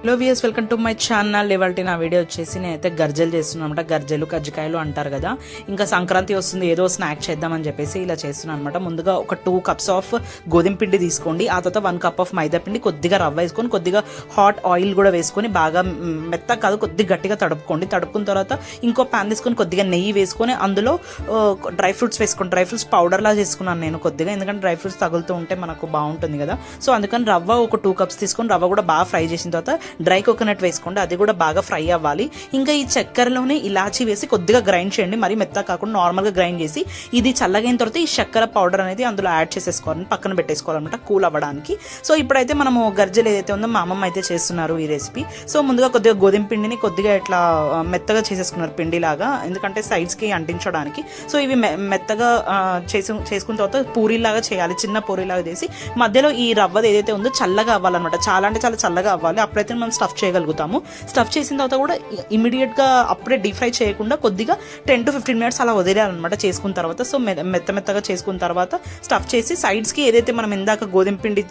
Hello viewers, welcome to my channel. ఇవాళ నా video వచ్చేసి నేనైతే గర్జలు చేస్తున్నాను అనమాట. గర్జలు కజ్జికాయలు అంటారు కదా, ఇంకా సంక్రాంతి వస్తుంది, ఏదో స్నాక్ చేద్దామని చెప్పేసి ఇలా చేస్తున్నాను అనమాట. ముందుగా ఒక 2 cups ఆఫ్ గోధుమ పిండి తీసుకోండి. ఆ తర్వాత 1 cup ఆఫ్ మైదా పిండి, కొద్దిగా రవ్వ వేసుకొని, కొద్దిగా హాట్ ఆయిల్ కూడా వేసుకొని బాగా మెత్త కాదు కొద్దిగా గట్టిగా తడుపుకోండి. తడుపుకున్న తర్వాత ఇంకో ప్యాన్ తీసుకొని కొద్దిగా నెయ్యి వేసుకొని అందులో డ్రై ఫ్రూట్స్ వేసుకోండి. డ్రై ఫ్రూట్స్ పౌడర్ లా చేసుకున్నాను నేను కొద్దిగా, ఎందుకంటే డ్రై ఫ్రూట్స్ తగులుతూ ఉంటే మనకు బాగుంటుంది కదా. సో అందుకని రవ్వ ఒక 2 cups తీసుకొని రవ్వ కూడా బాగా ఫ్రై చేసిన తర్వాత డ్రై కోకోనట్ వేసుకోండి, అది కూడా బాగా ఫ్రై అవ్వాలి. ఇంకా ఈ చక్కెరలోనే ఇలాచీ వేసి కొద్దిగా గ్రైండ్ చేయండి, మరి మెత్త కాకుండా నార్మల్గా గ్రైండ్ చేసి ఇది చల్లగైన తర్వాత ఈ చక్కెర పౌడర్ అనేది అందులో యాడ్ చేసేసుకోవాలని పక్కన పెట్టేసుకోవాలన్నమాట కూల్ అవ్వడానికి. సో ఇప్పుడైతే మనము గర్జలు ఏదైతే ఉందో మా అమ్మమ్మ అయితే చేస్తున్నారు ఈ రెసిపీ. సో ముందుగా కొద్దిగా గోధుమ పిండిని కొద్దిగా ఇట్లా మెత్తగా చేసేసుకున్నారు పిండిలాగా, ఎందుకంటే సైడ్స్కి అంటించడానికి. సో ఇవి మెత్తగా చేసుకున్న తర్వాత పూరీలాగా చేయాలి, చిన్న పూరీలాగా చేసి మధ్యలో ఈ రవ్వది ఏదైతే ఉందో చల్లగా అవ్వాలన్నమాట. చాలా అంటే చాలా చల్లగా అవ్వాలి, అప్పుడైతే మనం స్టఫ్ చేయగలుగుతాము. స్టఫ్ చేసిన తర్వాత కూడా ఇమీడియట్ గా అప్పుడే డీప్ ఫ్రై చేయకుండా కొద్దిగా 10 to 15 minutes అలా వదిలేయాలన్నమాట చేసుకున్న తర్వాత. సో మెత్తగా చేసుకున్న తర్వాత స్టఫ్ చేసి సైడ్స్ కి ఏదైతే మనం ఇందాక గోధుమ పిండి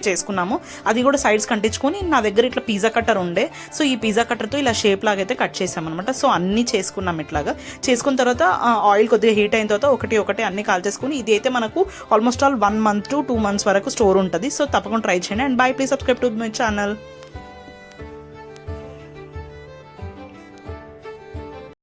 చేసుకున్నామో అది కూడా సైడ్స్ కంటించుకొని, నా దగ్గర ఇట్లా పిజ్జా కట్టర్ ఉండే, సో ఈ పిజ్జా కట్టర్ తో ఇలా షేప్ లాగా అయితే కట్ చేసామన్నమాట. సో అన్ని చేసుకున్నాం ఇట్లాగా. చేసుకున్న తర్వాత ఆయిల్ కొద్దిగా హీట్ అయిన తర్వాత ఒకటి అన్ని కాల్చేసుకుని, ఇది అయితే మనకు almost all 1 month to 2 months వరకు స్టోర్ ఉంటుంది. సో తప్పకుండా ట్రై చేయండి. And by, please subscribe to my channel.